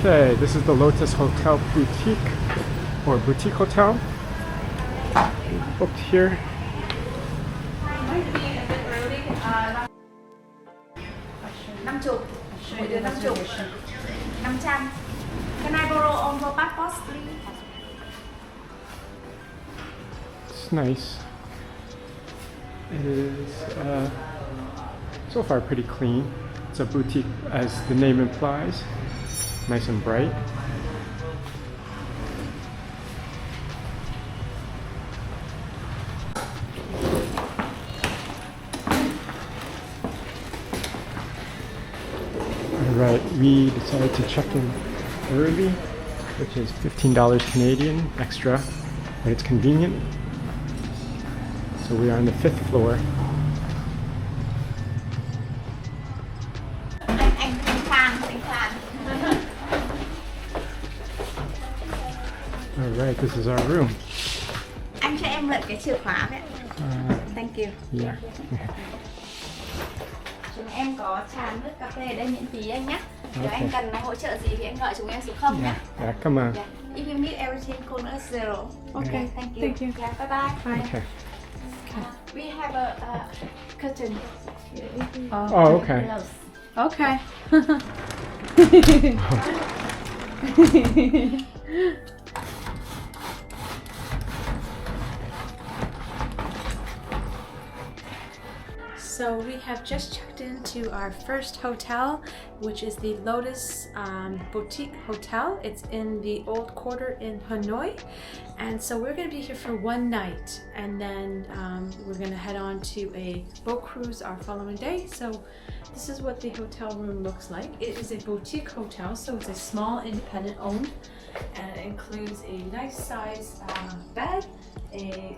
Okay, this is the Lotus Hotel Boutique, or Boutique Hotel. Booked here. Can I borrow on your passport, please? It's nice. It is so far pretty clean. It's a boutique, as the name implies. Nice and bright. Alright, we decided to check in early, which is $15 Canadian extra, but it's convenient. So we are on the 5th floor. Alright, this is our room. Anh cho em mượn cái chìa khóa vậy. Thank you. Yeah. Chúng em có trà nước cà phê ở đây miễn phí anh nhé. Nếu anh cần hỗ trợ gì thì anh gọi chúng em số 0 nhé. Yeah, come on. Yeah. If you need everything, call us 0. Okay. Thank you. Thank you. Yeah, bye bye. Bye. Okay. We have a curtain. Oh, okay. Close. Okay. So we have just checked into our first hotel, which is the Lotus Boutique Hotel. It's in the Old Quarter in Hanoi. And so we're going to be here for one night, and then we're going to head on to a boat cruise our following day. So this is what the hotel room looks like. It is a boutique hotel, so it's a small independent owned, and it includes a nice size bed, a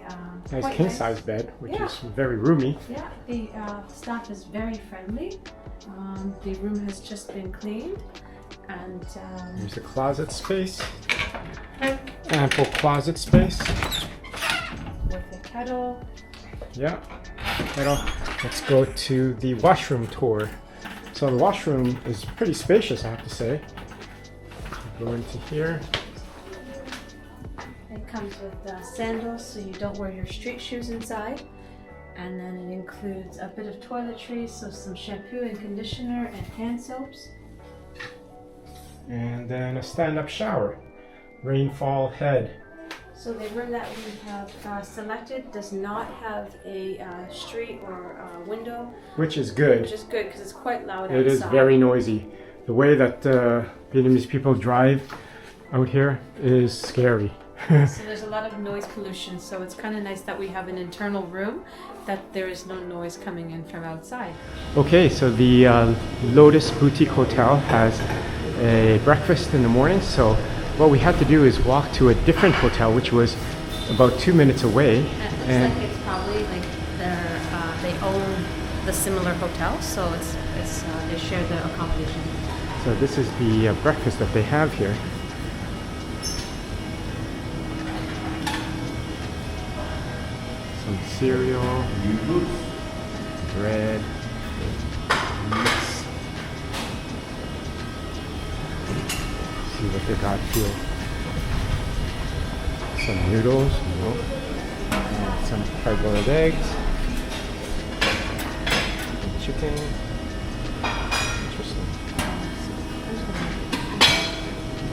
Nice king size bed, which Yeah. is very roomy. Yeah, the staff is very friendly. The room has just been cleaned, and There's a closet space. Ample closet space. with a kettle. Yeah. Let's go to the washroom tour. So the washroom is pretty spacious, I have to say. Go into here. It comes with sandals, so you don't wear your street shoes inside. And then it includes a bit of toiletries, so some shampoo and conditioner and hand soaps. And then a stand-up shower. Rainfall head. So the room that we have selected does not have a street or window, Which is good. which is good because it's quite loud It is outside. very noisy. The way that Vietnamese people drive out here is scary. So there's a lot of noise pollution, so it's kind of nice that we have an internal room that there is no noise coming in from outside. Okay, so the Lotus Boutique Hotel has a breakfast in the morning, so what we had to do is walk to a different hotel, which was about 2 minutes away. And it looks like it's probably like they own the similar hotel, so it's they share the accommodation. So this is the breakfast that they have here. Some cereal, bread, meats. See what they got here. Some noodles, and some hard-boiled eggs, and chicken. Interesting.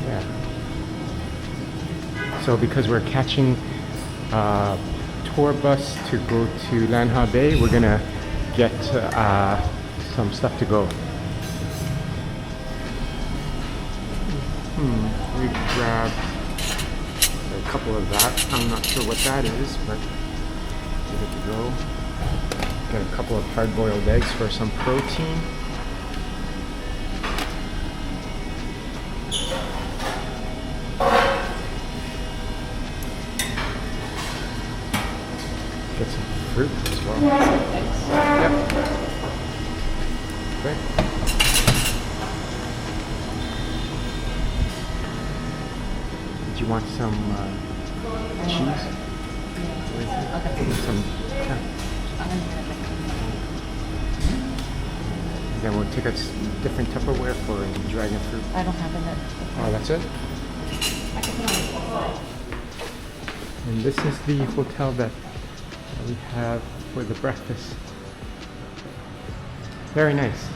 Yeah. So because we're catching a tour bus to go to Lan Ha Bay, we're gonna get some stuff to go. We grabbed a couple of that. I'm not sure what that is, but give it to go. Get a couple of hard-boiled eggs for some protein. Get some fruit as well. Yep. Okay. Did you want some cheese? Some, yeah. then we'll take a different Tupperware for dragon fruit. I don't have it. Oh, that's it? I can put on it. And this is the hotel that we have for the breakfast. Very nice.